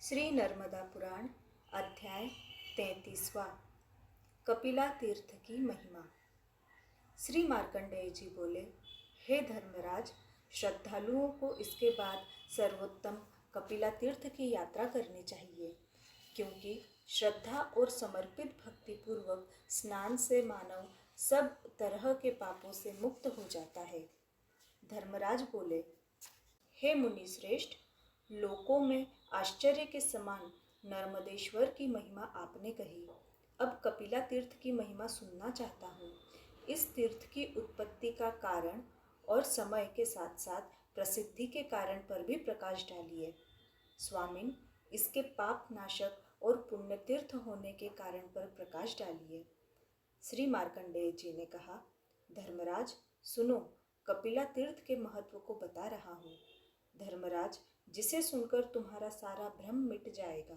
श्री नर्मदा पुराण अध्याय 33वां। कपिला तीर्थ की महिमा। श्री मार्कंडेय जी बोले, हे धर्मराज, श्रद्धालुओं को इसके बाद सर्वोत्तम कपिला तीर्थ की यात्रा करनी चाहिए, क्योंकि श्रद्धा और समर्पित भक्तिपूर्वक स्नान से मानव सब तरह के पापों से मुक्त हो जाता है। धर्मराज बोले, हे मुनि श्रेष्ठ, लोकों में आश्चर्य के समान नर्मदेश्वर की महिमा आपने कही। अब कपिला तीर्थ की महिमा सुनना चाहता हूँ। इस तीर्थ की उत्पत्ति का कारण और समय के साथ साथ प्रसिद्धि के कारण पर भी प्रकाश डालिए। स्वामिन, इसके पाप नाशक और पुण्य तीर्थ होने के कारण पर प्रकाश डालिए। श्री मार्कंडेय जी ने कहा, धर्मराज सुनो, कपिला तीर्थ के महत्व को बता रहा हूँ। धर्मराज, जिसे सुनकर तुम्हारा सारा भ्रम मिट जाएगा।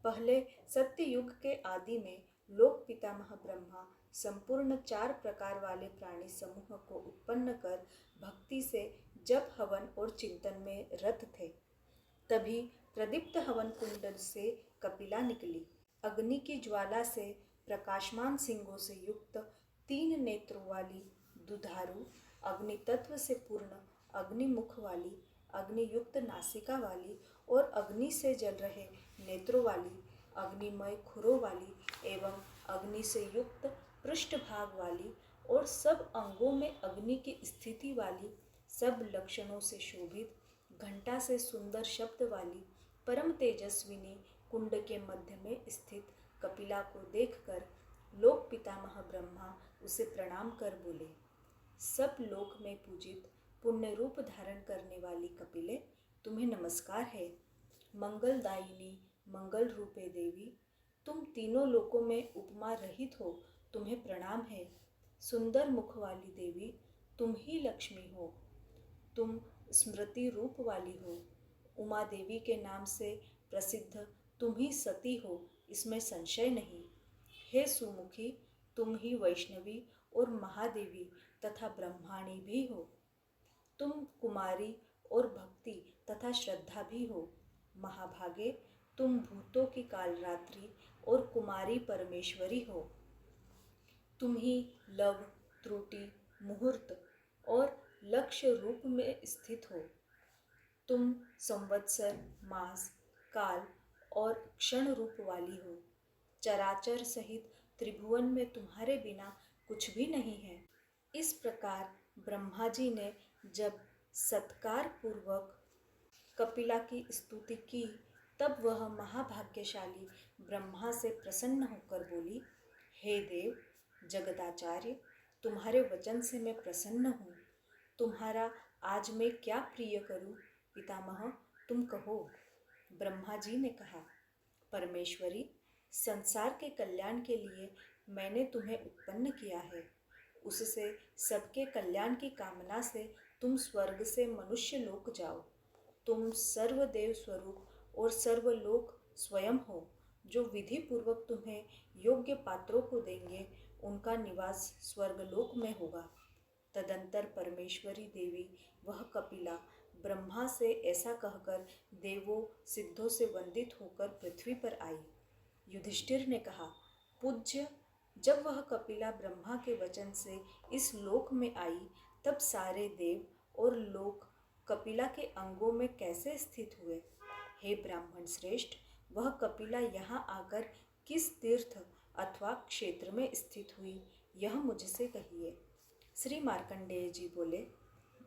पहले सत्य युग के आदि में लोक पितामह ब्रह्मा संपूर्ण 4 प्रकार वाले प्राणी समूह को उत्पन्न कर भक्ति से जप हवन और चिंतन में रत थे। तभी प्रदीप्त हवन कुंड से कपिला निकली। अग्नि की ज्वाला से प्रकाशमान सिंगों से युक्त 3 नेत्रों वाली, दुधारू, अग्नि तत्व से पूर्ण, अग्निमुख वाली, अग्नियुक्त नासिका वाली और अग्नि से जल रहे नेत्रों वाली, अग्निमय खुरों वाली एवं अग्नि से युक्त पृष्ठभाग वाली और सब अंगों में अग्नि की स्थिति वाली, सब लक्षणों से शोभित, घंटा से सुंदर शब्द वाली, परम तेजस्विनी कुंड के मध्य में स्थित कपिला को देखकर लोक पितामह ब्रह्मा उसे प्रणाम कर बोले, सब लोक में पूजित पुण्य रूप धारण करने वाली कपिले, तुम्हें नमस्कार है। मंगलदायिनी, मंगल रूपे देवी, तुम तीनों लोकों में उपमा रहित हो, तुम्हें प्रणाम है। सुंदर मुख वाली देवी, तुम ही लक्ष्मी हो, तुम स्मृति रूप वाली हो। उमा देवी के नाम से प्रसिद्ध तुम ही सती हो, इसमें संशय नहीं। हे सुमुखी, तुम ही वैष्णवी और महादेवी तथा ब्रह्माणी भी हो। तुम कुमारी और भक्ति तथा श्रद्धा भी हो। महाभागे, तुम भूतों की कालरात्रि और कुमारी परमेश्वरी हो। तुम ही लव, त्रुटि, मुहूर्त और लक्ष्य रूप में स्थित हो। तुम संवत्सर, मास, काल और क्षण रूप वाली हो। चराचर सहित त्रिभुवन में तुम्हारे बिना कुछ भी नहीं है। इस प्रकार ब्रह्मा जी ने जब सत्कार पूर्वक कपिला की स्तुति की, तब वह महाभाग्यशाली ब्रह्मा से प्रसन्न होकर बोली, हे देव, जगदाचार्य, तुम्हारे वचन से मैं प्रसन्न हूँ। तुम्हारा आज मैं क्या प्रिय करूँ, पितामह, तुम कहो। ब्रह्मा जी ने कहा, परमेश्वरी, संसार के कल्याण के लिए मैंने तुम्हें उत्पन्न किया है। उससे सबके कल्याण की कामना से तुम स्वर्ग से मनुष्य लोक जाओ। तुम सर्वदेव स्वरूप और सर्वलोक स्वयं हो। जो विधि पूर्वक तुम्हें योग्य पात्रों को देंगे, उनका निवास स्वर्गलोक में होगा। तदंतर परमेश्वरी देवी वह कपिला ब्रह्मा से ऐसा कहकर देवों सिद्धों से वंदित होकर पृथ्वी पर आई। युधिष्ठिर ने कहा, पूज्य, जब वह कपिला ब्रह्मा के वचन से इस लोक में आई, तब सारे देव और लोक कपिला के अंगों में कैसे स्थित हुए? हे ब्राह्मण श्रेष्ठ, वह कपिला यहाँ आकर किस तीर्थ अथवा क्षेत्र में स्थित हुई, यह मुझसे कहिए। श्री मार्कंडेय जी बोले,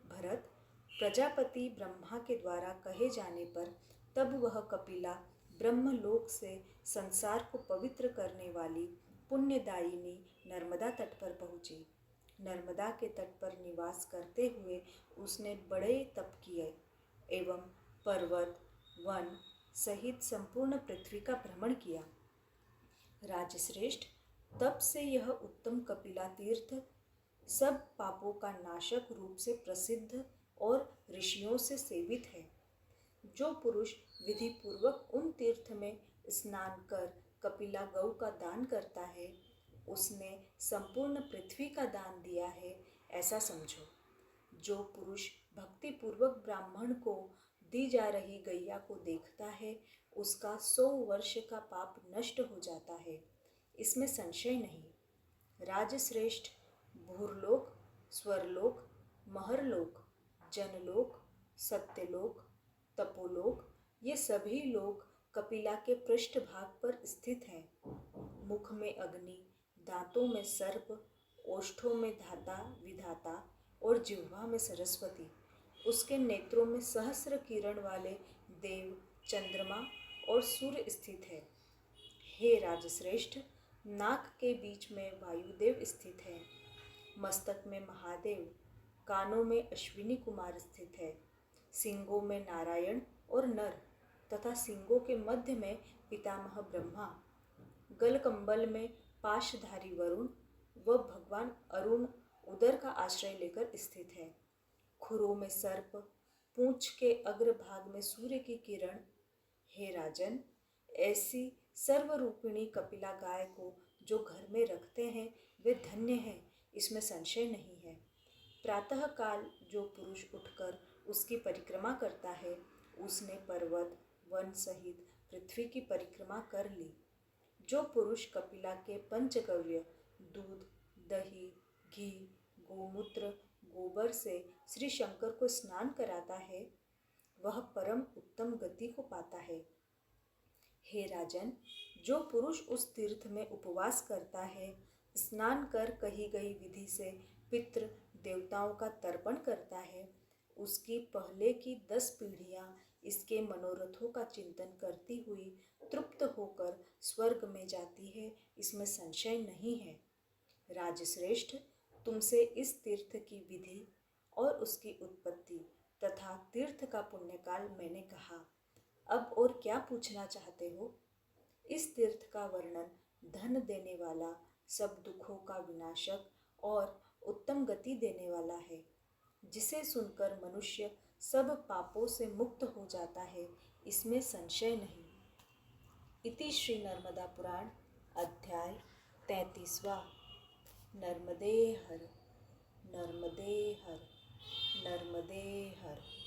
भरत, प्रजापति ब्रह्मा के द्वारा कहे जाने पर तब वह कपिला ब्रह्मलोक से संसार को पवित्र करने वाली पुण्यदायिनी नर्मदा तट पर पहुँची। नर्मदा के तट पर निवास करते हुए उसने बड़े तप किए एवं पर्वत, वन सहित संपूर्ण पृथ्वी का भ्रमण किया। राजश्रेष्ठ, तब से यह उत्तम कपिला तीर्थ सब पापों का नाशक रूप से प्रसिद्ध और ऋषियों से सेवित है। जो पुरुष विधि पूर्वक उन तीर्थ में स्नान कर कपिला गौ का दान करता है, उसने संपूर्ण पृथ्वी का दान दिया है, ऐसा समझो। जो पुरुष भक्ति पूर्वक ब्राह्मण को दी जा रही गैया को देखता है, उसका 100 वर्ष का पाप नष्ट हो जाता है, इसमें संशय नहीं। राजश्रेष्ठ, भूरलोक, स्वरलोक, महरलोक, जनलोक, सत्यलोक, तपोलोक, ये सभी लोक कपिला के पृष्ठभाग पर स्थित हैं। मुख में अग्नि, दांतों में सर्प, ओष्ठों में धाता विधाता और जिह्वा में सरस्वती। उसके नेत्रों में सहस्र किरण वाले देव, चंद्रमा और सूर्य स्थित है। हे राजश्रेष्ठ, नाक के बीच में वायुदेव स्थित है, मस्तक में महादेव, कानों में अश्विनी कुमार स्थित है, सिंगों में नारायण और नर तथा सिंगों के मध्य में पितामह ब्रह्मा, गलकंबल में पाशधारी वरुण व भगवान अरुण उदर का आश्रय लेकर स्थित है। खुरों में सर्प, पूंछ के अग्रभाग में सूर्य की किरण। हे राजन, ऐसी सर्वरूपिणी कपिला गाय को जो घर में रखते हैं वे धन्य हैं, इसमें संशय नहीं है। प्रातः काल जो पुरुष उठकर उसकी परिक्रमा करता है, उसने पर्वत वन सहित पृथ्वी की परिक्रमा कर ली। जो पुरुष कपिला के पंचगव्य दूध, दही, घी, गोमूत्र, गोबर से श्री शंकर को स्नान कराता है, वह परम उत्तम गति को पाता है। हे राजन, जो पुरुष उस तीर्थ में उपवास करता है, स्नान कर कही गई विधि से पितृ देवताओं का तर्पण करता है, उसकी पहले की 10 पीढ़ियां इसके मनोरथों का चिंतन करती हुई तृप्त होकर स्वर्ग में जाती है, इसमें संशय नहीं है। राजश्रेष्ठ, तुमसे इस तीर्थ की विधि और उसकी उत्पत्ति तथा तीर्थ का पुण्यकाल मैंने कहा। अब और क्या पूछना चाहते हो? इस तीर्थ का वर्णन धन देने वाला, सब दुखों का विनाशक और उत्तम गति देने वाला है, जिसे सुनकर मनुष्य सब पापों से मुक्त हो जाता है, इसमें संशय नहीं। इति श्री नर्मदा पुराण अध्याय 33वां। नर्मदे हर, नर्मदे हर, नर्मदे हर।